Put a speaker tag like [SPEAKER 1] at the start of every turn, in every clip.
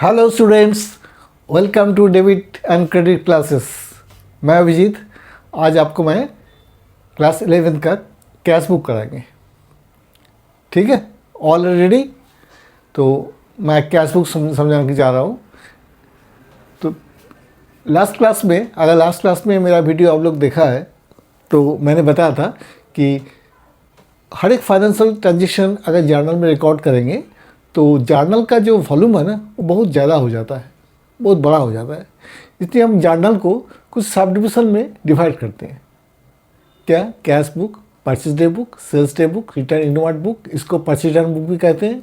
[SPEAKER 1] Hello students, welcome to debit and credit classes. मैं अभिजीत। आज आपको मैं क्लास 11 का कैश बुक कराएंगे। ठीक है, ऑल रेडी? तो मैं कैश बुक समझाने जा रहा हूँ। तो लास्ट क्लास में मेरा वीडियो आप लोग देखा है तो मैंने बताया था कि हर एक फाइनेंशियल ट्रांजेक्शन अगर जर्नल में रिकॉर्ड करेंगे तो जर्नल का जो वॉल्यूम है ना वो बहुत ज़्यादा हो जाता है, बहुत बड़ा हो जाता है। इसलिए हम जर्नल को कुछ सब डिविजन में डिवाइड करते हैं। क्या? Cash book, purchase day book, sales day book, return inward book, इसको परचेज रिटर्न बुक भी कहते हैं।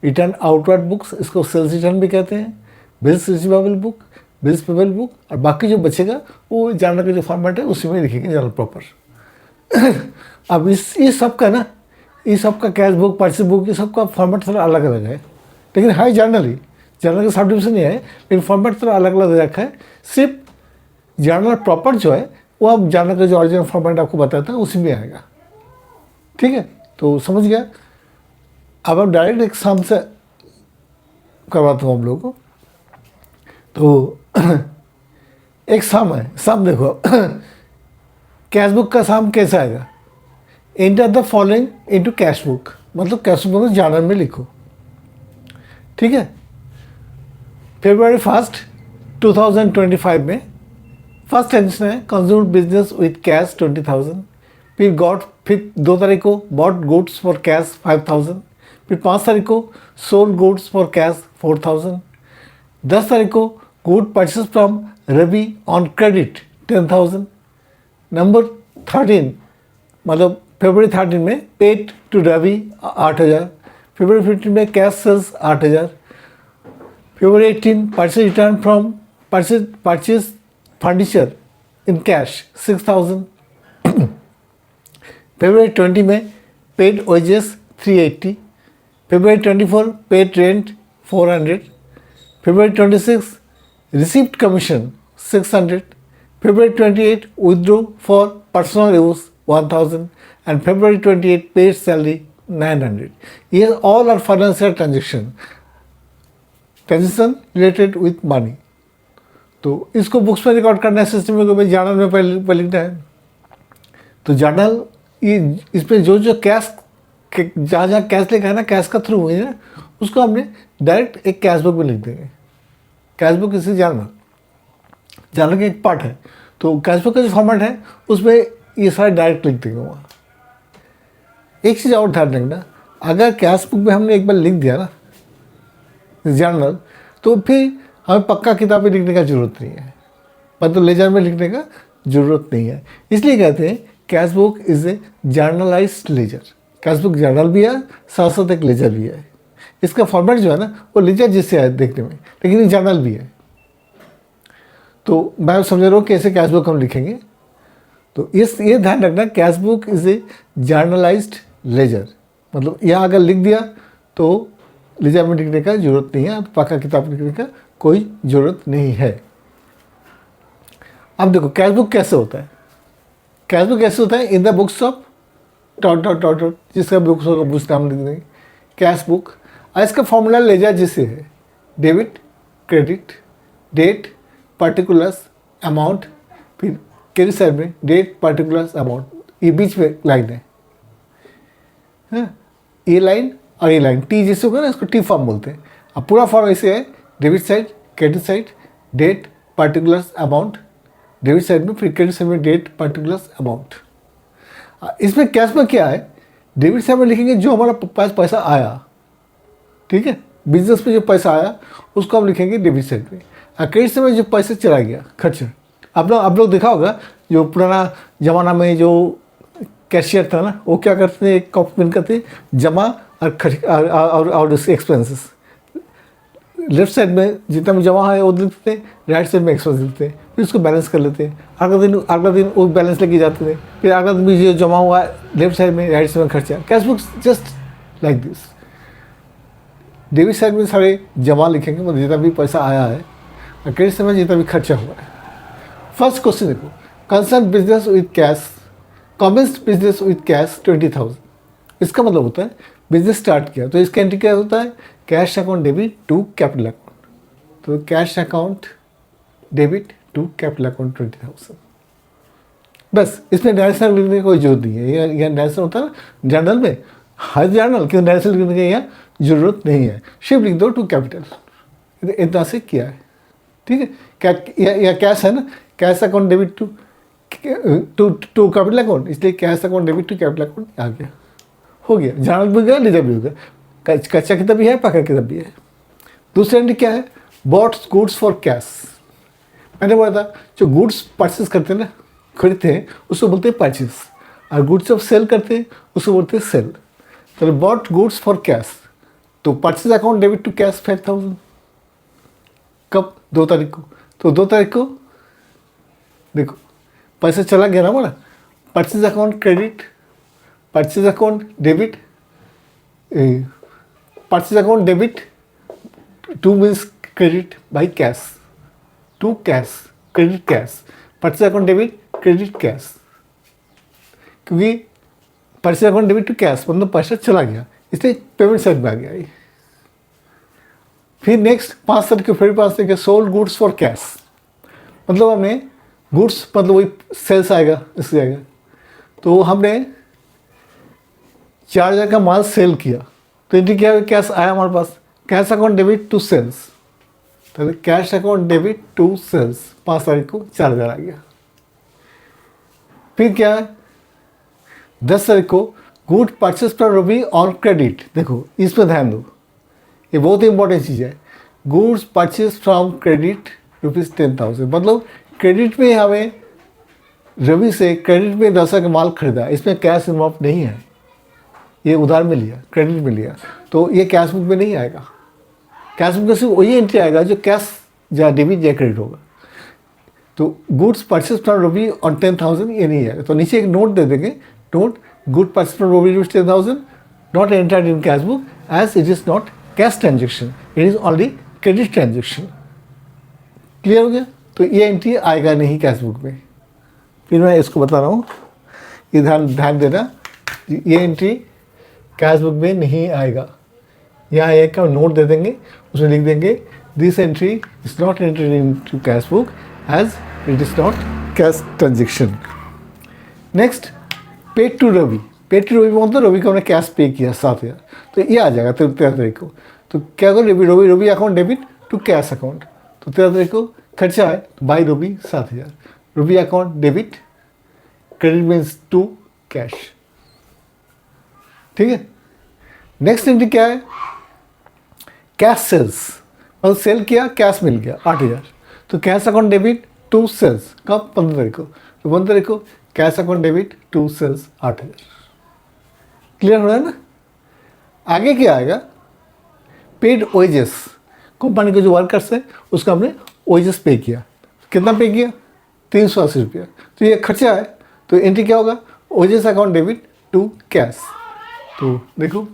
[SPEAKER 1] रिटर्न आउटवर्ड बुक्स, इसको सेल्स रिटर्न भी कहते हैं। Bills receivable book, bills payable book, और बाकी जो बचेगा वो जर्नल का जो फॉर्मेट है उसी में लिखेंगे जर्नल प्रॉपर। अब इस सब का ना, इस सब का कैश बुक, परचेज बुक, ये सब का फॉर्मेट थोड़ा अलग अलग है, लेकिन है जर्नल का सब डिविजन ही है, लेकिन फॉर्मेट थोड़ा अलग अलग रखा है। सिर्फ जर्नल प्रॉपर जो है वो अब जर्नल का जो ओरिजिनल फॉर्मेट आपको बताता है उसी में आएगा। ठीक है, तो समझ गया। अब हम डायरेक्ट एक सम से करवाता हूँ हम लोग को। तो एक सम है, सम देखो। कैश बुक का सम कैसा आएगा? Enter the following into cash book, मतलब कैश बुक में जर्नल में लिखो। ठीक है, February 1, 2025 में फर्स्ट ट्रांजेक्शन है कंज्यूमर बिजनेस विथ कैश 20,000। फिर 2 तारीख को बॉट गुड्स फॉर कैश 5,000। फिर 5 तारीख को सोल्ड गुड्स फॉर कैश 4,000। 10 तारीख को good purchase from Ravi on credit 10,000। Number 13 मतलब February 13 में पेड टू रवि 8,000। February 15 में cash sales 8,000। February 18 purchase return from purchase furniture in cash 6,000। February 20 में paid wages 380। February 24 paid rent 400। February 26 received commission 600। February 28 withdraw for personal use 1,000 and February 28 paid salary 900. ये all are financial transaction related with money. तो इसको books में record करना है, system में journal में पहले लिखना है। तो जर्नल ये इसमें जो कैश जहाँ कैश लिखा है ना, कैश का थ्रू हुई है ना, उसको हमने डायरेक्ट एक कैश बुक में लिख देंगे। कैश बुक इसी जर्नल का एक पार्ट है। तो कैश बुक का जो फॉर्मेट है उसमें ये सारे डायरेक्ट लिख देंगे वहाँ। एक चीज़ और ध्यान रखना, अगर कैश बुक में हमने एक बार लिख दिया ना जर्नल, तो फिर हमें पक्का किताब में लिखने का ज़रूरत नहीं है, मतलब लेजर में लिखने का ज़रूरत नहीं है। इसलिए कहते हैं cash book is a journalized ledger. Cash book journal भी है, साथ साथ एक लेजर भी है। इसका फॉर्मेट जो है ना वो लेजर जिससे है देखने में, लेकिन ये जर्नल भी है। तो मैं समझ रहा हूँ कैसे कैश बुक हम लिखेंगे। तो ये ध्यान रखना, cash book is a journalized ledger, मतलब यहाँ अगर लिख दिया तो लेजर में लिखने का ज़रूरत नहीं है, पक्का किताब लिखने का कोई ज़रूरत नहीं है। अब देखो कैश बुक कैसे होता है। कैश बुक कैसे होता है? In the books of dot जिसका बुक्स होगा बुक्स नाम लिख देंगे कैश बुक। और इसका फॉर्मूला लेजर जिससे है debit, credit, date, particulars, amount, फिर क्रेडिट साइड में डेट, पर्टिकुलर्स, अमाउंट, ये बीच में लाइन है। ये लाइन और ये लाइन टी जैसे होगा ना, इसको टी फॉर्म बोलते हैं। अब पूरा फॉर्म ऐसे है, debit side, credit side, date, particulars, amount, debit side में, फिर क्रेडिट साइड में डेट, पर्टिकुलर्स, अमाउंट। इसमें कैश में क्या है, डेबिट साइड में लिखेंगे जो हमारा पास पैसा आया। ठीक है, बिजनेस में जो पैसा आया उसको हम लिखेंगे डेबिट साइड में। और क्रेडिट साइड में जो पैसा चला गया खर्चा, आप लोग देखा होगा जो पुराना ज़माना में जो कैशियर था ना, वो क्या करते थे, एक कॉपी पेन करते जमा और एक्सपेंसेस। लेफ्ट साइड में जितना भी जमा है वो देते थे, राइट साइड में एक्सपेंस देते थे, फिर उसको बैलेंस कर लेते। अगला दिन वो बैलेंस लेके जाते थे, फिर अगला दिन भी जो जमा हुआ है लेफ्ट साइड में, राइट साइड में खर्चा। Cash book just like this. Debit side में सारे जमा लिखेंगे, मतलब जितना भी पैसा आया है, और क्रेडिट साइड में जितना भी खर्चा हुआ है। फर्स्ट क्वेश्चन देखो, concern business with cash, commence business with cash 20,000। इसका मतलब होता है बिजनेस स्टार्ट किया तो इसका एंट्री क्या होता है, cash account debit to capital account. तो cash account debit to capital account 20,000। बस इसमें डायरेक्शनल लिखने की कोई जरूरत नहीं है। यह डायरेक्शन होता है ना जर्नल में, हर जर्नल क्यों डायरेक्शन लिखने की यहाँ जरूरत नहीं है, सिर्फ लिख दो टू कैपिटल, इतना से किया है। ठीक है, या कैश है ना, cash account debit to to capital account, इसलिए cash account debit to capital account आ गया, हो गया। जर्नल भी गया, लेजर भी हो गया, कच्चा किताब भी है, पक्का किताब भी है। दूसरा एंट्री क्या है, बॉट गुड्स फॉर कैश। मैंने बोला था जो गुड्स परचेज करते हैं ना, खरीदते हैं, उसको बोलते हैं परचेज, और गुड्स जब सेल करते हैं उसको बोलते हैं सेल। तो बॉट गुड्स फॉर कैश, तो purchase account debit to cash 5,000। कब, 2 तारीख को। तो 2 तारीख को देखो पैसा चला गया ना हमारा, purchase account credit, purchase account debit, purchase account debit to means credit by cash, to cash credit cash, purchase account debit credit cash, क्योंकि purchase account debit to cash मतलब पैसा चला गया, इसलिए पेमेंट साइड में आ गया। फिर नेक्स्ट 5 तारीख को फिर 5 तारीख सोल्ड गुड्स फॉर कैश, मतलब हमें गुड्स मतलब वही सेल्स आएगा, इससे आएगा। तो हमने 4,000 का माल सेल किया, तो एंट्री क्या है, कैश आया हमारे पास, cash account debit to sales, तो cash account debit to sales 5 तारीख को 4,000 आ गया। फिर क्या है, 10 तारीख को good purchase from Ravi on credit. देखो इसमें ध्यान दो, ये बहुत ही इंपॉर्टेंट चीज़ है। गुड्स परचेज फ्रॉम क्रेडिट ₹10,000, मतलब क्रेडिट में हमें रवि से क्रेडिट में 10,000 का माल खरीदा, इसमें कैश इन्वॉल्व नहीं है, ये उधार में लिया, क्रेडिट में लिया, तो ये कैश बुक में नहीं आएगा। कैश बुक में सिर्फ वही एंट्री आएगा जो कैश या डेबिट या क्रेडिट होगा। तो goods purchase from Ravi on 10,000 ये नहीं आएगा, तो नीचे एक नोट दे देंगे, note good purchase from Ravi ₹10,000 not entered in cash book as it is not cash transaction, it is only credit transaction. Clear हो गया, तो ये एंट्री आएगा नहीं कैश बुक में। फिर मैं इसको बता रहा हूँ, ये ध्यान देना, ये एंट्री कैश बुक में नहीं आएगा। यहाँ एक का नोट दे देंगे, उसमें लिख देंगे this entry is not entered into cash book as it is not cash transaction. Next paid to Ravi, paid to Ravi मतलब रवि को हमने कैश पे किया 7,000, तो ये आ जाएगा 13 तारीख को। तो क्या करो, Ravi account debit to cash account, तो 13 तारीख को खर्चा है by Ravi 7,000, Ravi account debit credit means to cash. ठीक है, नेक्स्ट एंट्री क्या है, कैश सेल्स, मतलब सेल किया कैश मिल गया 8,000, तो cash account debit to sales कब, 15 तारीख को, तो 15 तारीख को cash account debit to sales 8,000। Clear हो रहा है ना। आगे क्या आएगा, पेड वेजेस, कंपनी के जो वर्कर्स है उसका हमने वेजेस पे किया, कितना पे किया, 380 रुपया, तो ये खर्चा है, तो एंट्री क्या होगा, wages account debit to cash. तो देखो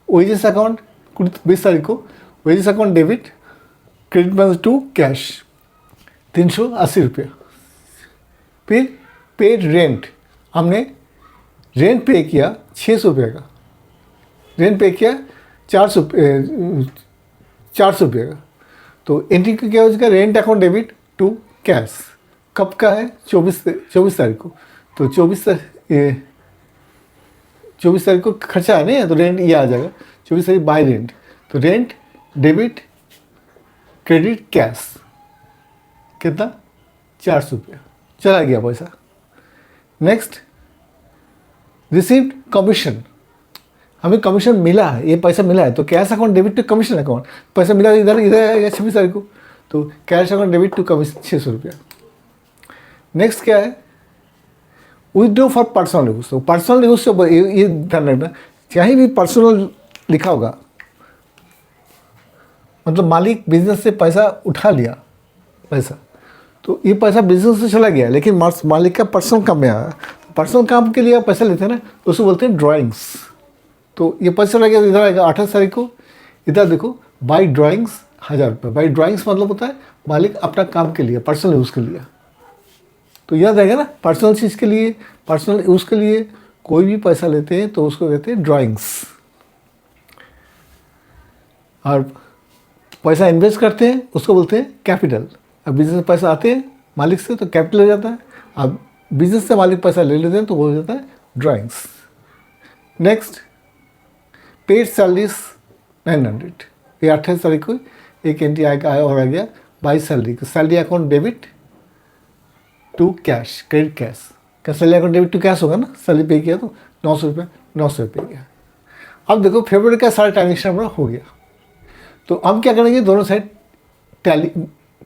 [SPEAKER 1] वेजेस अकाउंट 20 तारीख को wages account debit credit balance to cash 380 रुपया। फिर पेड रेंट, हमने रेंट पे किया 600 रुपये का, रेंट पे किया 400 रुपये का, तो एंट्री क्या हो जाएगा, rent account debit to cash, कब का है, 24 तारीख को, तो 24 तारीख को खर्चा है नहीं, तो रेंट ये आ जाएगा 24 तारीख बाय रेंट, तो रेंट डेबिट क्रेडिट कैश कितना, 400 रुपया, चला गया पैसा। नेक्स्ट रिसीव्ड कमीशन, हमें कमीशन मिला है, ये पैसा मिला है, तो cash account debit to commission account, पैसा मिला इधर आएगा 26 तारीख को, तो cash account debit to commission 600 रुपया। नेक्स्ट क्या है, विथड्रॉ फॉर पर्सनल यूज, तो पर्सनल यूज से ये ध्यान रखना, चाहे भी पर्सनल लिखा होगा, मतलब मालिक बिजनेस से पैसा उठा लिया पैसा, तो ये पैसा बिजनेस से चला गया, लेकिन मालिक का पर्सनल काम में आया, पर्सनल काम के लिए पैसा लेते हैं ना, तो उसको बोलते हैं ड्राइंग्स। तो ये पैसा चला गया, इधर आएगा 28 तारीख को, इधर देखो बाई ड्राइंग्स 1,000 रुपये, बाई ड्राइंग्स मतलब होता है मालिक अपना काम के लिए, पर्सनल यूज़ के लिए, तो याद रहेगा ना, पर्सनल चीज़ के लिए, पर्सनल यूज़ के लिए कोई भी पैसा लेते हैं तो उसको कहते हैं ड्राइंग्स। और पैसा इन्वेस्ट करते हैं उसको बोलते हैं कैपिटल। अब बिजनेस में पैसा आते हैं मालिक से तो कैपिटल हो जाता है। अब बिजनेस से मालिक पैसा ले लेते हैं तो वो हो जाता है ड्राइंग्स। नेक्स्ट, पेड सैलरीज 900, ये 28 तारीख को एक एंट्री आया और आ गया 22 सैलरी को। Salary account debit to cash, credit cash का salary account debit to cash होगा ना, सैलरी पे किया तो 900 रुपये 900 रुपये गया। अब देखो फरवरी का सारा ट्रांजेक्शन हमारा हो गया, तो हम क्या करेंगे, दोनों साइड टैली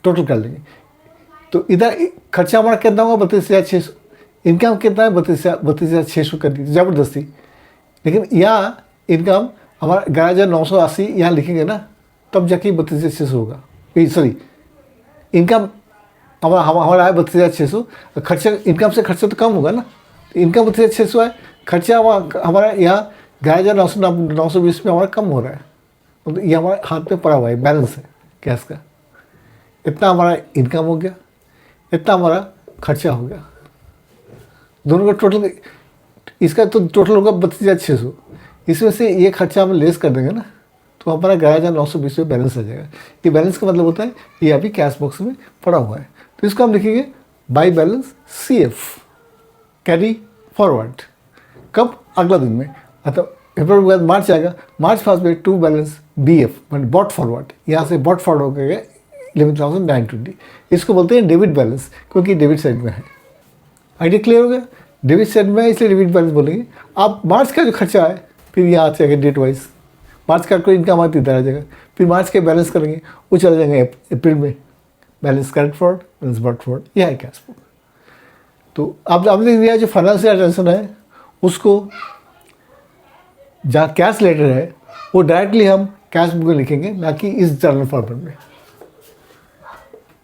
[SPEAKER 1] टोटल कर लेंगे। तो इधर खर्चा हमारा कितना होगा 32,600, इनकम कितना है 32,600 कर दी ज़बरदस्ती। लेकिन यहाँ इनकम हमारा 11,980 यहाँ लिखेंगे ना, तब जाके 32,600 होगा। सॉरी, इनकम हमारा है 32,600, खर्चा इनकम से खर्चा तो कम होगा ना, इनकम 32,600 है, खर्चा हमारा यहाँ 11,920 में हमारा कम हो रहा है। तो ये हमारे हाथ में पड़ा हुआ है, बैलेंस है कैश का। इतना हमारा इनकम हो गया, इतना हमारा खर्चा हो गया, दोनों का टोटल, इसका तो टोटल होगा 32,600। इसमें से ये खर्चा हम लेस कर देंगे ना, तो हमारा 11,920 में बैलेंस आ जाएगा। ये बैलेंस का मतलब होता है ये अभी कैश बॉक्स में पड़ा हुआ है, तो इसको हम लिखेंगे by balance CF, carry forward. कब? अगला दिन में। मतलब फरवरी के बाद मार्च आएगा, मार्च फर्स्ट में टू बैलेंस BF मतलब बॉट फॉरवर्ड, यहाँ से बॉट फॉरवर्ड हो गया 11,920। इसको बोलते हैं डेबिट बैलेंस, क्योंकि डेबिट साइड में है। आइडिया क्लियर हो गया? डेबिट साइड में है इसलिए डेबिट बैलेंस बोलेंगे। आप मार्च का जो खर्चा है फिर यहाँ आ जाएगा डेट वाइज, मार्च का कोई इनकम आती इधर आ जाएगा, फिर मार्च के बैलेंस करेंगे वो चले जाएंगे अप्रैल में, balance correct forward, balance brought forward, यह है कैश बुक। तो आप आपने दिया जो फाइनेंशियल ट्रांजेक्शन है उसको, जहाँ कैश लेटर है वो डायरेक्टली हम कैश बुक में लिखेंगे, ना कि इस जर्नल फॉर्मेट में,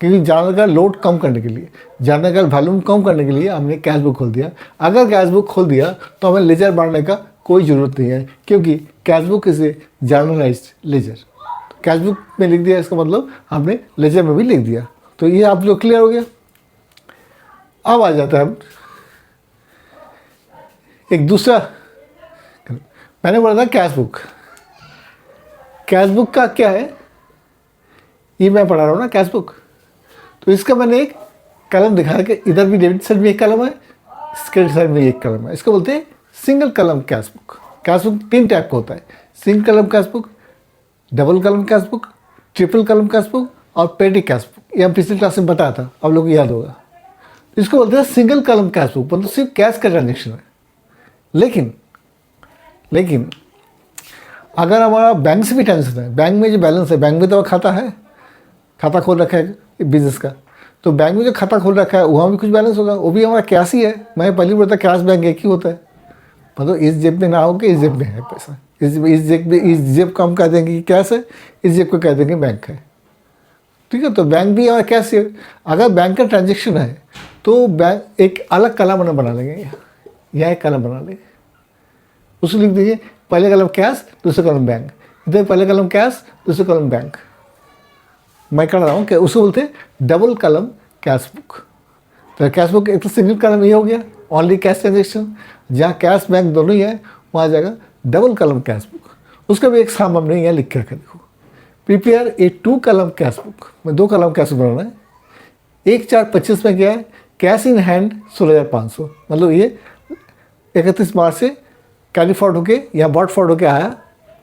[SPEAKER 1] क्योंकि जर्नल का लोड कम करने के लिए, जर्नल का वॉल्यूम कम करने के लिए हमने कैश बुक खोल दिया। अगर कैश बुक खोल दिया तो हमें लेजर बढ़ाने का कोई ज़रूरत नहीं है, क्योंकि cash book is a journalized ledger. Cash book में लिख दिया इसका मतलब हमने लेजर में भी लिख दिया। तो ये आप लोग क्लियर हो गया। अब आ जाता है एक दूसरा, मैंने बोला था कैश बुक। कैश बुक का क्या है, ये मैं पढ़ा रहा हूँ ना कैश बुक, तो इसका मैंने एक कलम दिखाया कि इधर भी डेबिट साइड में एक कलम है, क्रेडिट साइड में एक कलम है। इसको बोलते हैं सिंगल कलम cash book. Cash book 3 type का होता है, सिंगल कलम कैश बुक, डबल कलम कैश बुक, ट्रिपल कलम कैश बुक और पेटी कैश बुक। ये हम पिछली क्लास में बताया था, आप लोग को याद होगा। इसको बोलते हैं सिंगल कलम कैश बुक, मतलब सिर्फ कैश का ट्रांजेक्शन है। लेकिन अगर हमारा बैंक से भी ट्रांजेक्शन है, बैंक में जो बैलेंस है, बैंक में तो खाता है, खाता खोल रखा है बिजनेस का, तो बैंक में जो खाता खोल रखा है वहाँ भी कुछ बैलेंस होगा, वो भी हमारा कैश ही है। मैं पहले बोलता कैश बैंक एक ही होता है, मतलब इस जेब में ना हो कि इस जेब में है पैसा, इस जेब को हम कह देंगे कि कैश है, इस जेब को कह देंगे बैंक है। ठीक है, तो बैंक भी हमारा कैश है। अगर बैंक का ट्रांजेक्शन है तो बैंक एक अलग कलम बना लेंगे, यहाँ एक कलम बना लेंगे, उसको लिख दीजिए पहले कलम कैश, दूसरा कलम बैंक। इधर पहले कलम कैश, दूसरा कलम बैंक। मैं कर रहा हूँ कि उसको बोलते हैं डबल कलम कैश बुक। तो कैश बुक एक तो सिंगल कलम ये हो गया, ओनली कैश ट्रांजेक्शन, जहाँ कैश बैंक दोनों ही है वहाँ आ जाएगा डबल कलम कैश बुक। उसका भी एक साम हमने यहाँ लिख के रखा, देखो प्रिपेयर ए 2 कलम कैश बुक में 2 कलम कैश बुक बनाना है। 1/4/25 में क्या है, कैश इन हैंड 16,500, मतलब ये 31 मार्च से कैरी फॉर्ड होके या बॉट फॉर्ड होके आया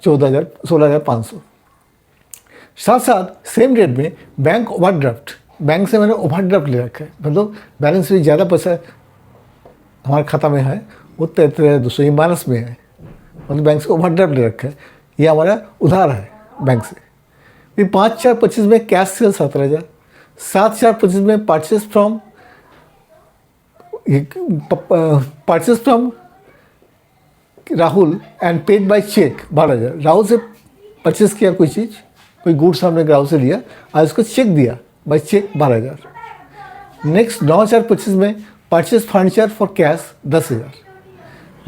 [SPEAKER 1] 16,500। साथ साथ सेम डेट में बैंक ओवरड्राफ्ट, बैंक से मैंने ओवरड्राफ्ट ले रखा है, मतलब बैलेंस से ज़्यादा पैसा हमारे खाता में है, वो 33,200 ये माइनस में है, मतलब बैंक से ओवरड्राफ्ट ले रखा है, ये हमारा उधार है बैंक से। फिर 5/4/25 में कैश सेल 17,000, 7/4/25 में purchase from Rahul and paid by cheque 12,000। Rahul से परचेज किया कोई चीज़, कोई गुड्स हमने राहुल से लिया और उसको चेक दिया बाय चेक 12,000। नेक्स्ट 9/4/25 में परचेज फर्नीचर फॉर कैश 10,000।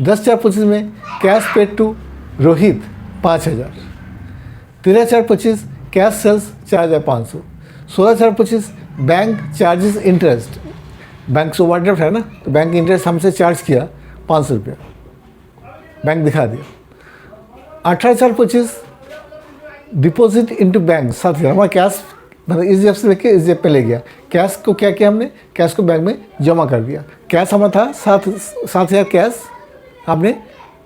[SPEAKER 1] 10/4/25 में cash paid to Rohit 5,000। 13/4/25 cash sales 4,500। 16/4/25 bank charges interest, bank से ओवरड्राफ्ट है ना, तो बैंक इंटरेस्ट हमसे चार्ज किया 500 रुपया, बैंक दिखा दिया। 18/4/25 डिपॉजिट इनटू बैंक 7,000, हमारा कैश मतलब इस जेब से लेके इस जेब पे ले गया। कैश को क्या किया हमने, कैश को बैंक में जमा कर दिया। कैश हमारा था 7,000 कैश आपने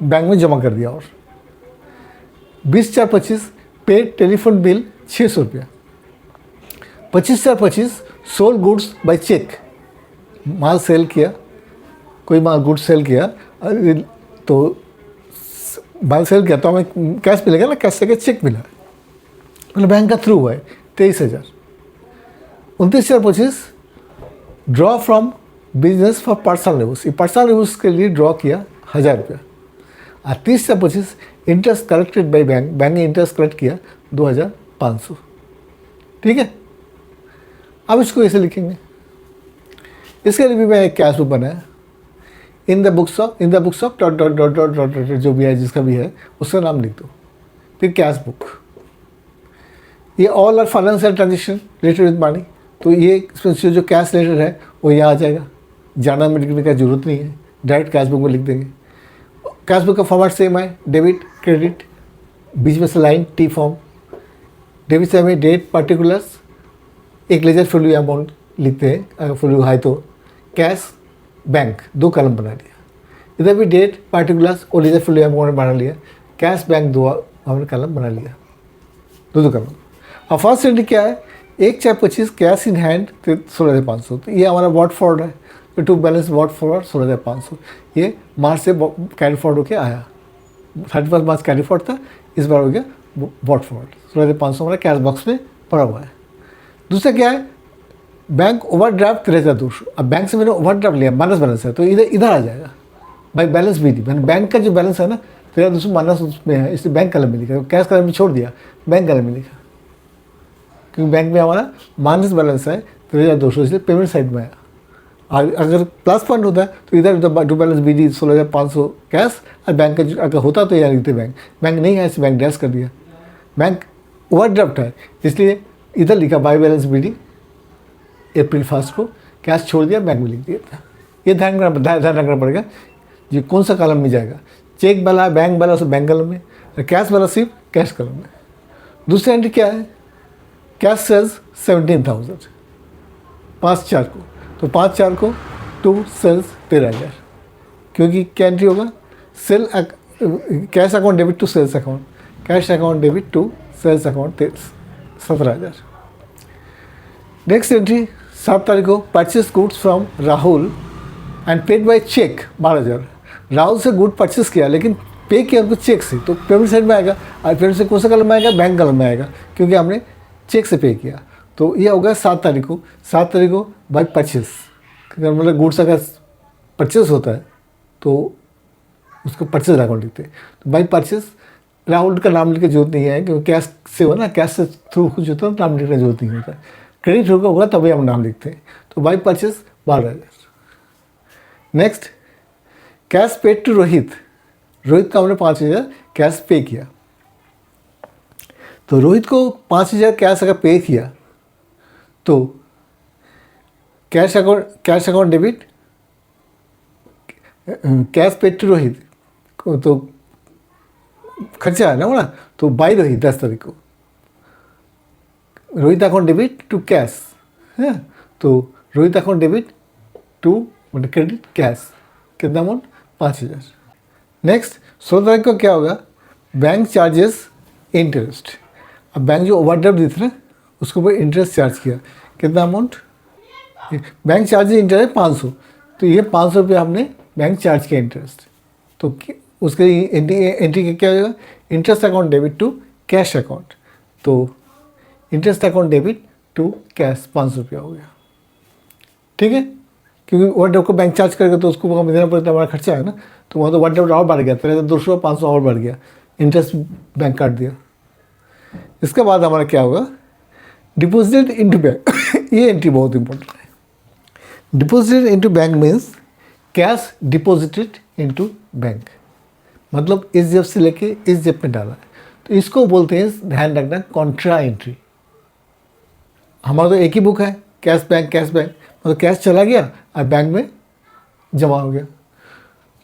[SPEAKER 1] बैंक में जमा कर दिया। और 20,425 पे टेलीफोन बिल 600 रुपया। 25,425 सोल गुड्स बाय चेक, माल सेल किया, कोई माल गुड्स सेल किया तो माल सेल किया तो हमें कैश मिलेगा ना, कैश से चेक मिला मतलब बैंक का थ्रू हुआ है 23,000। 29,425 draw from business for personal use, ये पर्सनल यूज के लिए ड्रॉ किया 1,000 रुपया। और 30,425 interest collected by bank, bank ने इंटरेस्ट कलेक्ट किया 2,500। ठीक है, अब इसको ऐसे लिखेंगे। इसके लिए भी मैं एक कैश बुक बनाया, in the books of dot dot dot dot dot जो भी है जिसका भी है उसका नाम लिख दो। फिर कैश बुक, ये all are financial transaction related with money, तो ये इसमें जो कैश रिलेटेड है वो यहाँ आ जाएगा, जाना में लिखने का जरूरत नहीं है, डायरेक्ट कैश बुक में लिख देंगे। कैश बुक का फॉर्मेट सेम है, डेबिट क्रेडिट, बीच में से लाइन टी फॉर्म। डेबिट से हमें डेट पार्टिकुलर्स, एक लेजर फुल अमाउंट लिखते हैं अगर फुल है तो। कैश बैंक 2 कॉलम बना लिया, इधर भी डेट पार्टिकुलर्स और लेजर फुल अमाउंट बना लिया। कैश बैंक 2 हमने कॉलम बना लिया, 2 कॉलम। अब फर्स्ट एंट्री क्या है, 1,425 कैश इन हैंड 16,500, तो ये हमारा वॉट फॉरवर्ड है। तो टू बैलेंस वॉट फॉरवर्ड 16,500, ये मार्च से कैरी फॉरवर्ड होके आया। 31 मार्च कैरी फॉरवर्ड था, इस बार हो गया वॉट फॉरवर्ड। 16,500 हमारा कैश बॉक्स में पड़ा हुआ है। दूसरा क्या है, बैंक ओवरड्राफ्ट 13,200। अब बैंक से मैंने ओवरड्राफ्ट लिया, माइनस बैलेंस है तो इधर आ जाएगा भाई, बैलेंस भी नहीं, मैंने बैंक का जो बैलेंस है ना 13,200 माइनस उसमें है, इसलिए बैंक कलम में लिखा, कैश कलम में छोड़ दिया, बैंक कलम में लिखा, क्योंकि बैंक में हमारा माइनस बैलेंस है 13,200, इसलिए पेमेंट साइड में आया। और अगर प्लस पॉइंट होता है तो इधर to balance B D 16,500 cash, और बैंक का अगर होता तो यहाँ लिखते बैंक, बैंक नहीं है इसलिए बैंक डैश कर दिया। बैंक ओवरड्राफ्ट है इसलिए इधर लिखा बाई बैलेंस बी डी अप्रैल 1 को, कैश छोड़ दिया बैंक में लिख दिया था। ये ध्यान रखना पड़ेगा ये कौन सा कॉलम में जाएगा, चेक वाला बैंक वाला सब बैंक कॉलम में, और कैश वाला सिर्फ कैश कॉलम में। दूसरा एंट्री क्या है, कैश सेल्स 17,000 5/4 को, तो 5/4 को टू सेल्स 13,000, क्योंकि क्या एंट्री होगा, sale cash account debit to sales account, cash account debit to sales account 17,000। Next entry 7 तारीख को purchase goods from Rahul and paid by cheque 12,000। Rahul से गुड परचेस किया लेकिन पे किया उनको चेक से, तो पेमेंट साइड में आएगा, और पेमेंट से कौन सा कलम में आएगा, बैंक कलम में आएगा, क्योंकि हमने चेक से पे किया। तो ये होगा 7 तारीख को। 7 तारीख को बाई परचेस, मतलब गुड्स अगर परचेस होता है तो उसको परचेस अकाउंट लिखते हैं। तो बाई परचेस राहुल का नाम लिखने की जरूरत नहीं है, क्योंकि कैश से हो ना, कैश से थ्रू कुछ होता है नाम लिखने की जरूरत नहीं होता है, क्रेडिट होगा तभी हम नाम लिखते हैं। तो by purchase 12,000। Next cash paid to Rohit, Rohit का हमने 5,000 कैश पे किया। तो रोहित को 5,000 कैश अगर पे किया तो cash account debit, cash paid to Rohit तो खर्चा है ना बोला, तो बाई रोहित 10 तारीख को Rohit account debit to cash है, तो रोहित अकाउंट डेबिट टू मतलब क्रेडिट कैश, कितना अमाउंट 5,000। नेक्स्ट 16 तारीख को क्या होगा, बैंक चार्जेस इंटरेस्ट। अब बैंक जो ओवरड्राफ्ट दी थी ना उसके ऊपर इंटरेस्ट चार्ज किया, कितना अमाउंट, बैंक चार्जेस इंटरेस्ट 500, तो ये 500 रुपये हमने बैंक चार्ज किया इंटरेस्ट। तो उसके एंट्री क्या होगा, interest account debit to cash account, तो interest account debit to cash 500 रुपया हो गया। ठीक है, क्योंकि ओवरड्राफ्ट को बैंक चार्ज करेगा तो उसको हमें देना पड़ता है, हमारा खर्चा है ना, तो वहाँ तो ओवरड्राफ्ट और बढ़ गया, पहले तो 200 500 और बढ़ गया, इंटरेस्ट बैंक काट दिया। इसके बाद हमारा क्या होगा, डिपॉजिट इनटू बैंक ये एंट्री बहुत इंपॉर्टेंट है। Deposit into bank means cash deposited into bank, मतलब इस जेब से लेके इस जेब में डाला है, तो इसको बोलते हैं, ध्यान रखना, कॉन्ट्रा एंट्री। हमारा तो एक ही बुक है कैश बैंक, मतलब कैश चला गया और बैंक में जमा हो गया।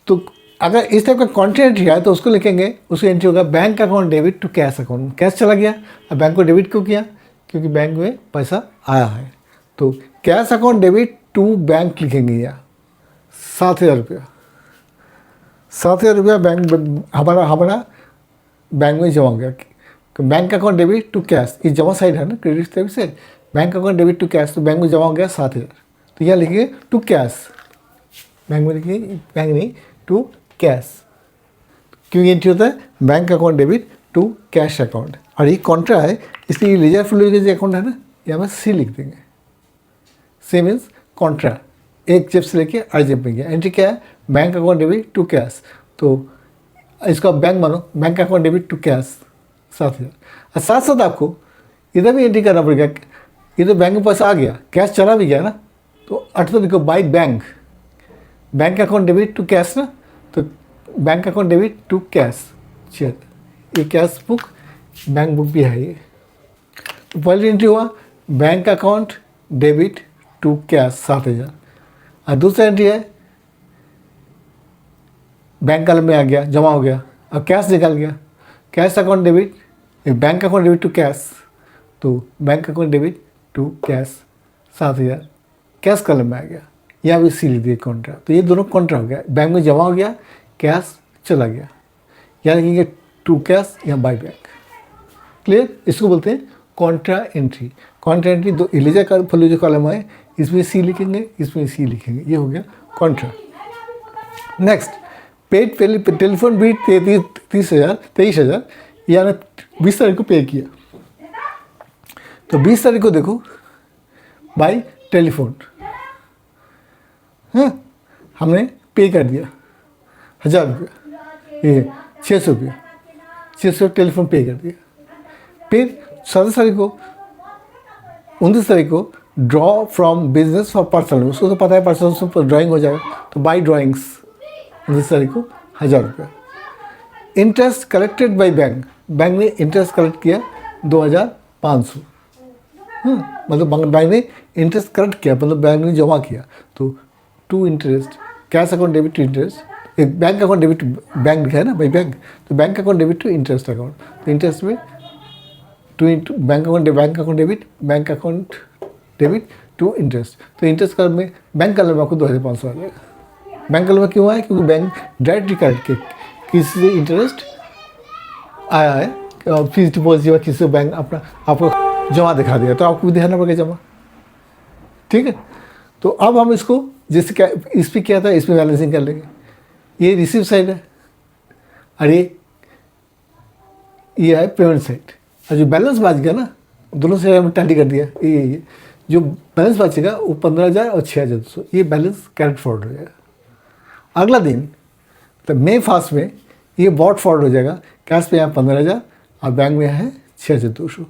[SPEAKER 1] तो अगर इस टाइप का कॉन्ट्रा एंट्री है तो उसको लिखेंगे, उसकी एंट्री होगा bank account debit to cash account. Cash चला गया, अब बैंक को डेबिट क्यों किया? क्योंकि बैंक में पैसा आया है। तो cash account debit to bank लिखेंगे यहाँ 7,000 रुपया। 7,000 रुपया बैंक हमारा बैंक में जमा हो गया। Bank account debit to cash, ये जमा साइड है ना क्रेडिट साइड से, bank account debit to cash, तो बैंक में जमा हो गया 7,000। तो यहाँ लिखिए टू कैश, बैंक में लिखिए बैंक नहीं टू कैश, क्योंकि एंट्री होता है bank account debit to cash account. और ये कॉन्ट्रा है इसलिए लेजर फ्लो का जो अकाउंट है ना, यहाँ पर सी लिख देंगे। सी मीन्स कॉन्ट्रा, एक जेब से लेके हर जेब में गया। एंट्री क्या है? Bank account debit to cash, तो इसका बैंक मानो bank account debit to cash 7,000। और साथ साथ आपको इधर भी एंट्री करना पड़ेगा। इधर बैंक में पैसा आ गया, कैश चला भी गया ना, तो अर्थात देखो by bank, bank account debit to cash ना, तो bank account debit to cash. चल ये कैश बुक बैंक बुक भी है ये। तो पहली एंट्री हुआ bank account debit to cash 7,000। और दूसरा एंट्री है बैंक कॉलम में आ गया, जमा हो गया, अब कैश निकल गया। Cash account debit, bank account debit to cash, तो bank account debit to cash 7,000 cash column में आ गया। यहाँ भी सी लिख दिए कॉन्ट्रा। तो ये दोनों कॉन्ट्रा हो गया, बैंक में जमा हो गया, कैश चला गया। यहाँ लिखेंगे टू कैश या बाय बैंक। क्लियर? इसको बोलते हैं कॉन्ट्रा एंट्री। कॉन्ट्रा एंट्री दो इलेजा का फलो जो कॉलम है इसमें सी लिखेंगे, इसमें सी लिखेंगे, ये हो गया Contra. Next paid telephone bill 23,000 यानी 20 तारीख को पे किया। तो 20 तारीख को देखो बाई टेलीफोन, हाँ हमने पे कर दिया 1,000 रुपया, ये 600 रुपया, 600 टेलीफोन पे कर दिया। फिर 17 तारीख को 29 तारीख को draw from business for personal, उसको तो पता है पर्सनल पर ड्राइंग हो जाएगा, तो बाई ड्राइंग्स 29 तारीख को 1,000 रुपया। Interest collected by bank, bank ने इंटरेस्ट कलेक्ट किया 2,500, मतलब बैंक ने इंटरेस्ट कलेक्ट किया, मतलब बैंक ने जमा किया। तो to interest, cash account debit to interest, एक बैंक अकाउंट डेबिट बैंक लिखा है ना बाई बैंक, तो bank account debit to interest account, तो इंटरेस्ट में to into bank account debit to interest. तो इंटरेस्ट कलर में बैंक कलर में आपको 2,500 आ जाएगा। बैंक कलर में क्यों आया? क्योंकि बैंक डायरेक्टली कलेक्ट के किसी से इंटरेस्ट आया है, फीस डिपॉजिट या किसी बैंक अपना आपको जमा दिखा दिया, तो आपको भी दिखाना पड़ेगा जमा। ठीक है, तो अब हम इसको जैसे क्या इस पर किया था इसमें बैलेंसिंग कर लेंगे। ये रिसीव साइड है और ये है पेमेंट साइड। और जो बैलेंस बच गया ना, दोनों से हमने टैली कर दिया। ये जो बैलेंस बचेगा वो 15,000 और 6,200, ये बैलेंस कैरेट फॉरवर्ड हो जाएगा। अगला दिन तो मई फर्स्ट में ये बॉट फॉरवर्ड हो जाएगा, कैश पे यहाँ 15,000 और बैंक में है 6,200।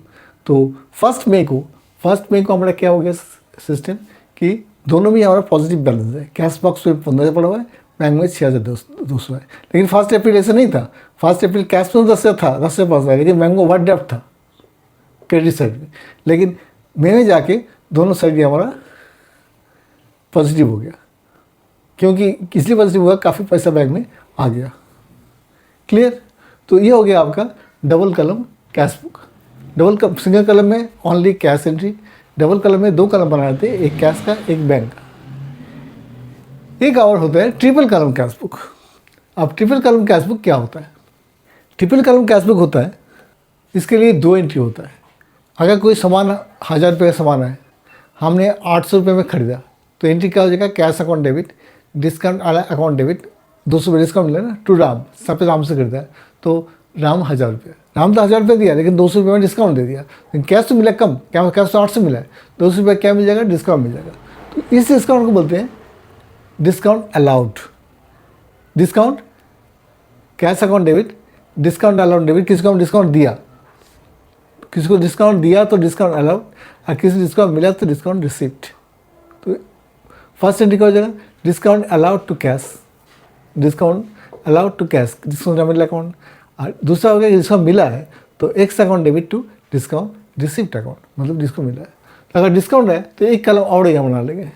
[SPEAKER 1] तो फर्स्ट मई को हमारा क्या हो गया सिस्टम कि दोनों में हमारा पॉजिटिव बैलेंस है। कैश बॉक्स पे 15,000 पड़ा हुआ है, बैंक में 6,200 है। लेकिन 1 अप्रैल ऐसा नहीं था। 1 अप्रैल कैश में 10,000 था, 10,000 पास था, लेकिन बैंक में ओवरड्राफ्ट था क्रेडिट साइड में। लेकिन मई में जाके दोनों साइड हमारा पॉजिटिव हो गया। क्योंकि इसलिए पॉजिटिव हुआ, काफ़ी पैसा बैंक में आ गया। क्लियर? तो ये हो गया आपका डबल कलम कैश बुक। सिंगल कलम में ओनली कैश एंट्री, डबल कलम में 2 कलम बनाए थे, एक कैश का एक बैंक का। एक और होता है ट्रिपल कलम कैश बुक। अब ट्रिपल कलम कैश बुक क्या होता है? ट्रिपल कलम कैश बुक होता है, इसके लिए 2 एंट्री होता है। अगर कोई सामान 1,000 रुपये का सामान है, हमने 800 रुपये में ख़रीदा, तो एंट्री क्या हो जाएगा? कैश अकाउंट डेबिट, डिस्काउंट वाला अकाउंट डेबिट, 200 रुपये डिस्काउंट मिला ना टू राम, सब राम से खरीदा है, तो राम 1,000 रुपये, राम तो 1,000 रुपये दिया, लेकिन 200 रुपये में डिस्काउंट दे दिया। लेकिन कैश तो मिला कम, कैश तो 800 मिला है, 200 रुपये क्या मिल जाएगा? डिस्काउंट मिल जाएगा। तो इस डिस्काउंट को बोलते हैं discount allowed. Discount cash account debit, discount allowed debit, किसको हम डिस्काउंट दिया, किसी को डिस्काउंट दिया तो डिस्काउंट अलाउड, और किसी डिस्काउंट मिला तो डिस्काउंट रिसिप्ट। तो फर्स्ट एंट्री क्या हो जाएगा? Discount allowed to cash, discount allowed to cash, discount मिला अकाउंट। और दूसरा हो गया डिस्काउंट मिला है तो X account debit to discount receipt account, मतलब डिस्काउंट मिला है। तो अगर डिस्काउंट है तो एक कलम और यहाँ बना लेंगे,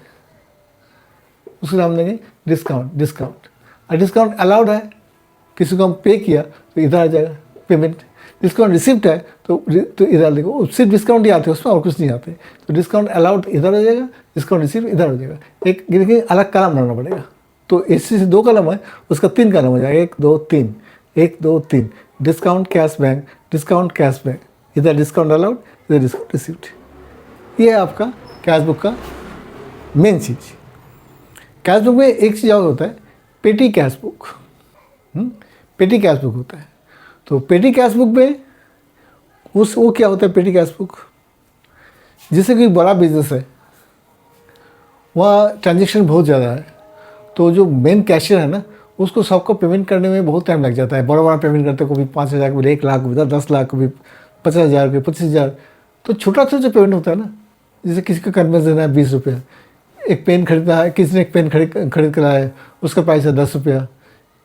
[SPEAKER 1] उसका नाम देंगे डिस्काउंट। और डिस्काउंट अलाउड है, किसी को हम पे किया तो इधर आ जाएगा पेमेंट। डिस्काउंट रिसिप्ट है तो इधर देखो, सिर्फ डिस्काउंट ही आते हैं उसमें और कुछ नहीं आते। तो डिस्काउंट अलाउड इधर आ जाएगा, डिस्काउंट रिसिप्ट इधर हो जाएगा। एक देखिए अलग कलम बनाना पड़ेगा। तो इसी से 2 कलम है, उसका 3 कलम हो जाएगा, 1 2 3, 1 2 3। डिस्काउंट कैशबैक, डिस्काउंट कैशबैक, इधर डिस्काउंट अलाउड, इधर डिस्काउंट रिसिप्ट। ये है आपका कैशबुक का मेन चीज़। कैशबुक में एक चीज़ और होता है, पेटी कैशबुक। पेटी कैशबुक होता है। तो पेटी कैशबुक में वो क्या होता है पेटी कैशबुक, जैसे कोई बड़ा बिजनेस है, वहाँ ट्रांजेक्शन बहुत ज़्यादा है, तो जो मेन कैशियर है ना, उसको सबको पेमेंट करने में बहुत टाइम लग जाता है। बड़ा बड़ा पेमेंट करते हैं, कभी 5,000, कभी 1 लाख, कभी 10 लाख, कभी 50,000, कभी 25,000। तो छोटा सा जो पेमेंट होता है ना, जैसे किसी को कन्वेंस देना है 20 रुपया, एक पेन खरीदना है, किसी ने एक पेन खरीद कर लाया है, उसका प्राइस है 10 रुपया,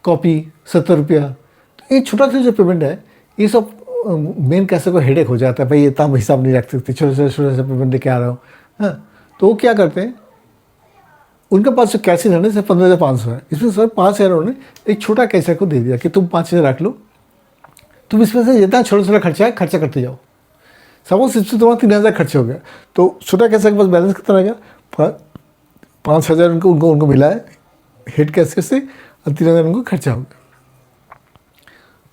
[SPEAKER 1] कॉपी 70 रुपया। तो ये छोटा सा जो पेमेंट है, ये सब मेन कैसे को हेडेक हो जाता है, भाई ये इतना हिसाब नहीं रख सकते, छोटे से पेमेंट लेके आ रहा हूँ। हाँ, तो वो क्या करते हैं, उनके पास जो कैशियर है ना, जैसे 15,500 है, इसमें सर 5,000 उन्होंने एक छोटा कैशियर को दे दिया कि तुम 5,000 रख लो, तुम इसमें से जितना छोटा खर्चा है खर्चा करते जाओ। सपोज इससे तुम्हारा 3,000 खर्चा हो गया, तो छोटा कैशियर के पास बैलेंस कितना रहेगा, 5,000 उनको मिला है हेड कैशियर से, और 3,000 उनको खर्चा हो गया।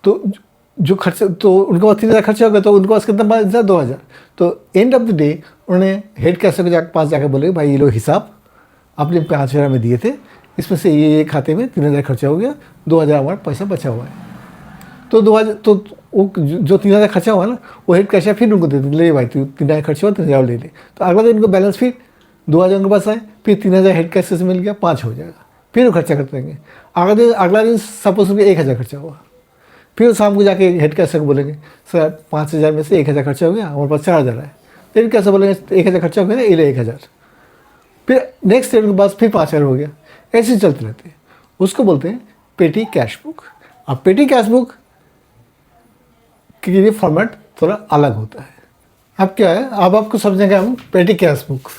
[SPEAKER 1] तो जो खर्चा, तो उनके पास 3,000 खर्चा हो गया, तो उनके पास कितना बचा, 2,000। तो एंड ऑफ द डे उन्होंने हेड कैशियर के पास जाकर बोले, भाई ये लो हिसाब आपने 5,000 में दिए थे, इसमें से ये खाते में 3,000 खर्चा हो गया, 2,000 हमारा पैसा बचा हुआ है। तो 2,000, तो वो जो 3,000 खर्चा हुआ ना, वो हेड कैशियर फिर उनको दे देते, ले भाई 3,000 खर्चा हुआ, 3,000 ले ले। तो अगला दिन उनको बैलेंस फिर 2,000 उनके पास आए, फिर 3,000 हेड कैशियर से मिल गया, 5 हो जाएगा, फिर वो खर्चा करते रहेंगे। अगला दिन सपोज उनको 1,000 खर्चा हुआ, फिर शाम को जाके हेड कैशियर को बोलेंगे, सर 5,000 में से 1,000 खर्चा हो गया, हमारे पास 4,000 है। फिर कैसे बोलेंगे 1,000 खर्चा हो गया ना, ये ले 1,000। फिर नेक्स्ट ईयर के पास फिर 5,000 हो गया, ऐसे चलते रहते हैं। उसको बोलते हैं पेटी कैश बुक। अब पेटी कैश बुक के लिए फॉर्मेट थोड़ा अलग होता है। अब क्या है, अब आपको समझेंगे हम पेटी कैश बुक।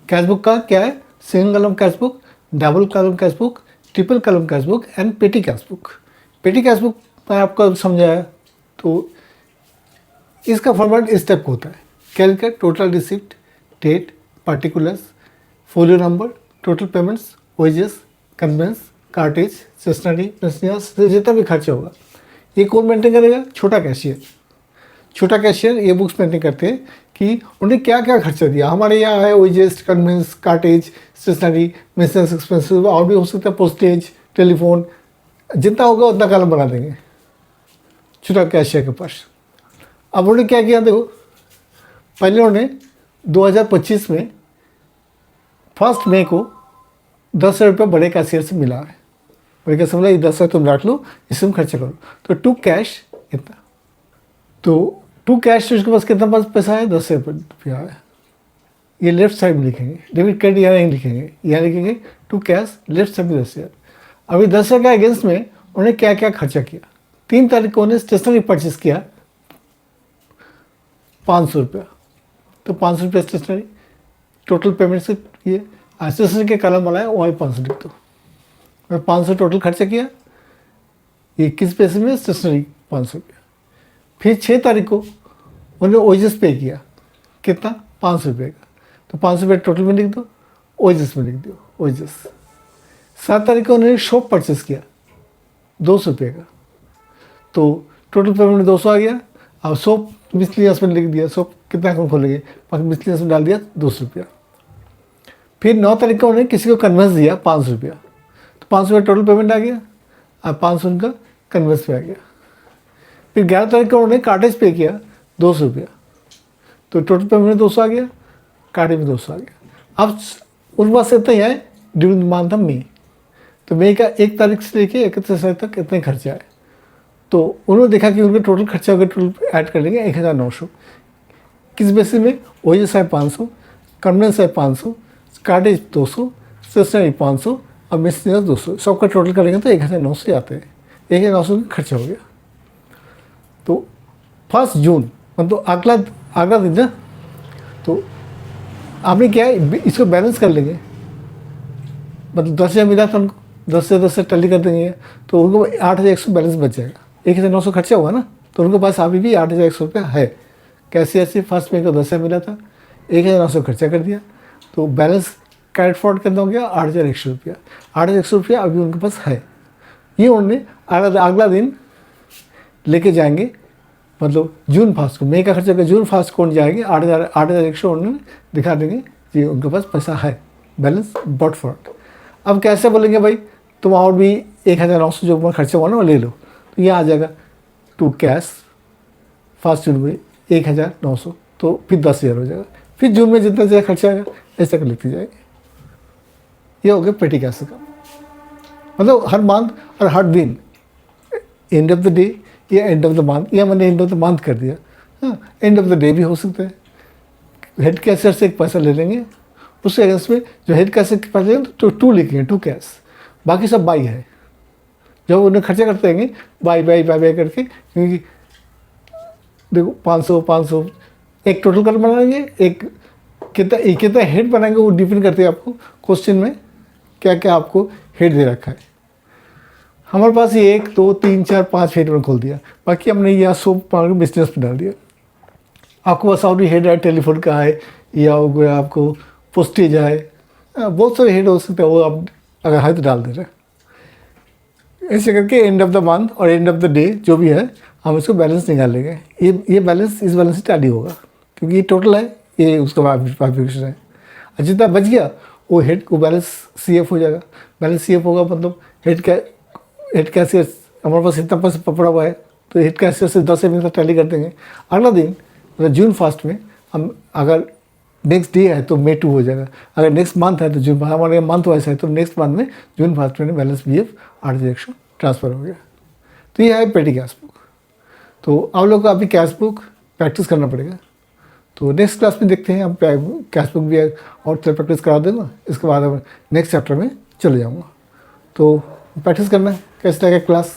[SPEAKER 1] कैश बुक का क्या है, single column cash book, double column cash book, triple column cash book and पेटी कैश बुक। पेटी कैश बुक मैं आपको समझाया, तो इसका फॉर्मेट इस टाइप का होता है, calculate total receipt, date, particulars, folio number, total payments, wages, conveyance, cartage, stationery, miscellaneous, जितना भी खर्चा होगा ये कौन मेंटेन करेगा, छोटा कैशियर। छोटा कैशियर ये बुक्स मेंटेन करते हैं कि उन्हें क्या क्या खर्चा दिया। हमारे यहाँ है wages, conveyance, cartage, stationery, miscellaneous expensive, और भी हो सकता है पोस्टेज, टेलीफोन, जितना होगा उतना कॉलम बना देंगे छोटा कैशियर के पास। अब उन्होंने क्या किया, देखो पहले उन्होंने 2025 में 1 मई को 10,000 रुपये बड़े कैशियर से मिला है। बड़े कैशियर बोला ये 10,000 तुम रख लो, इससे तुम खर्चा करो। तो टू कैश इतना, तो टू कैश उसके पास कितना पैसा है, 10,000 रुपया है। ये लेफ्ट साइड में लिखेंगे, डेबिट कार्ड यहाँ नहीं लिखेंगे, यहाँ लिखेंगे टू कैश, लेफ्ट साइड में 10,000। अभी 10,000 के अगेंस्ट में उन्होंने क्या क्या खर्चा किया। 3 तारीख को उन्हें स्टेशनरी परचेस किया 500 रुपया, तो 500 रुपया स्टेशनरी टोटल पेमेंट से ये स्टेशनरी के कॉलम बनाया, वही 500 लिख दो। 500 टोटल खर्चा किया, 21 पैसे में स्टेशनरी 500 रुपया। फिर 6 तारीख को उन्होंने ओजेस पे किया, कितना, 500 रुपये का, तो 500 रुपये टोटल में लिख दो, ओजेस में लिख दो, ओजेस। 7 तारीख को उन्होंने शॉप परचेस किया 200 रुपये का, तो टोटल पेमेंट में 200 आ गया। अब शॉप मिसलेनियस में लिख दिया, शॉप कितना कम खोलेंगे, मिसलेनियस में डाल दिया 200 रुपया। फिर 9 तारीख को उन्होंने किसी को कन्वेंस दिया 500 रुपया, तो 500 रुपया टोटल पेमेंट आ गया, अब 500 उनका कन्वेंस पे आ गया। फिर 11 तारीख को उन्होंने कार्टेज पे किया 200 रुपया, तो टोटल पेमेंट में 200 आ गया, कार्टेज में 200 आ गया। अब उन पास से इतना ही आए during the month of May, तो मई का 1 तारीख से लेके 31 तारीख तक कितने खर्चे आए। तो उन्होंने देखा कि उनका टोटल खर्चा होगा, टोटल ऐड कर लेंगे 1,900। किस बेसिस में, ओजेस है 500, कन्वेंस है 500, कार्टेज 200, स्टेशनरी 500 और मिसलेनियस 200, सबका टोटल करेंगे तो 1,900 आते हैं। 1,900 का खर्चा हो गया। तो 1 जून मतलब अगला दिन ना, तो आपने क्या है, इसको बैलेंस कर लेंगे। मतलब 10,000 मिला था उनको, 10 से 10 से टैली कर देंगे तो उनको 8,100 बैलेंस बच जाएगा। 1,900 खर्चा हुआ ना, तो उनके पास अभी भी 8,100 रुपया है। कैसे ऐसे फर्स्ट में को 10 मिला था, 1,900 खर्चा कर दिया, तो बैलेंस कैरेट फॉरवर्ड कितना हो गया 8,100 रुपया। 8,100 रुपया अभी उनके पास है। ये उन्होंने अगला दिन लेके जाएंगे, मतलब जून फास्ट को, मई का खर्चा कर जून फास्ट को जाएंगे, 8,100 उन्होंने दिखा देंगे कि उनके पास पैसा है, बैलेंस बॉट फॉरवर्ड। अब कैसे बोलेंगे भाई तुम और भी 1,900 जो खर्चा हुआ ना वो ले लो, तो ये आ जाएगा टू कैश फर्स्ट जून में 1,900, तो फिर 10,000 हो जाएगा। फिर जून में जितना ज़्यादा खर्चा आएगा ऐसा कर लिखती जाएगी। ये हो गया पेटी कैश का, मतलब हर मंथ और हर दिन, एंड ऑफ द डे या एंड ऑफ द मंथ, या मैंने एंड ऑफ द मंथ कर दिया, हाँ एंड ऑफ द डे भी हो सकता है। हेड कैशियर से एक पैसा ले लेंगे, उसके अगेंस्ट में जो हेड कैशियर के पैसे लेंगे तो 2 लिखेंगे, 2 कैश, बाकी सब बाई है। जब उन्हें खर्चा करते रहेंगे बाई बाई बाई बाई करके, क्योंकि देखो 500 एक टोटल कर बनाएंगे, एक कितना हेड बनाएंगे वो डिपेंड करते हैं आपको क्वेश्चन में क्या क्या आपको हेड दे रखा है। हमारे पास ये 1 2 3 4 5 हेड में खोल दिया, बाकी हमने यह सब बिजनेस में डाल दिया। आपको बस और भी हेड है, टेलीफोन का है, या हो गया आपको पोस्टेज है, बहुत सारे हेड हो सकते हैं, वो आप अगर है तो डाल दे रहे। ऐसे करके एंड ऑफ द मंथ और एंड ऑफ द डे जो भी है हम इसको बैलेंस निकाल लेंगे। ये बैलेंस इस बैलेंस से टैली होगा, क्योंकि ये टोटल है, ये उसका वाइफिकेशन है। और जितना बच गया वो हेड को बैलेंस CF हो जाएगा। बैलेंस CF होगा मतलब हेड कैशियर हमारे पास इतना पैसा पड़ा हुआ है, तो हेड कैशियर से 10 से टैली कर देंगे। अगला दिन मतलब जून फर्स्ट में हम अगर नेक्स्ट डे है तो May 2 हो जाएगा, अगर नेक्स्ट मंथ है तो जून, हमारे मंथ वाइज है तो नेक्स्ट मंथ में जून फर्स्ट में बैलेंस BF 8,100 ट्रांसफ़र हो गया। तो ये है पेटी कैश बुक। तो आप लोग को अभी कैश बुक प्रैक्टिस करना पड़ेगा। तो नेक्स्ट क्लास में देखते हैं, हम कैश बुक भी और प्रैक्टिस करा देगा, इसके बाद हम नेक्स्ट चैप्टर में चले जाऊँगा। तो प्रैक्टिस करना कैसे लगा क्लास,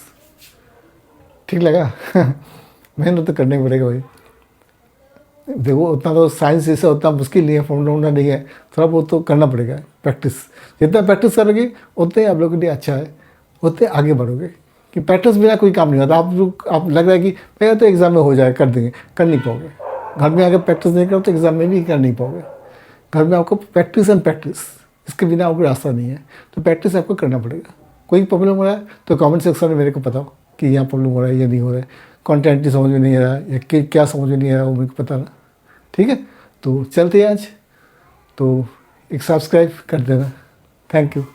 [SPEAKER 1] ठीक लगा? मेहनत तो करने पड़ेगा भाई। देखो उतना तो साइंस जैसा उतना मुश्किल नहीं है, फॉर्मूला नहीं है, थोड़ा बहुत तो करना पड़ेगा प्रैक्टिस। जितना प्रैक्टिस करोगे उतने आप लोगों के लिए अच्छा है, उतने आगे बढ़ोगे। कि प्रैक्टिस बिना कोई काम नहीं होता। आप लग रहा है कि भैया तो एग्ज़ाम में हो जाए, कर देंगे, कर नहीं पाओगे। घर में अगर प्रैक्टिस नहीं करो तो एग्ज़ाम में भी कर नहीं पाओगे। घर में आपको प्रैक्टिस एंड प्रैक्टिस, इसके बिना आपको रास्ता नहीं है। तो प्रैक्टिस आपको करना पड़ेगा। कोई प्रॉब्लम हो रहा है तो कमेंट सेक्शन में मेरे को बताओ कि यहाँ प्रॉब्लम हो रहा है या नहीं हो रहा है, कंटेंट समझ में नहीं आ रहा है या क्या समझ में नहीं आ रहा है, वो मेरे को बताना, ठीक है? तो चलते हैं आज, तो एक सब्सक्राइब कर देना। Thank you.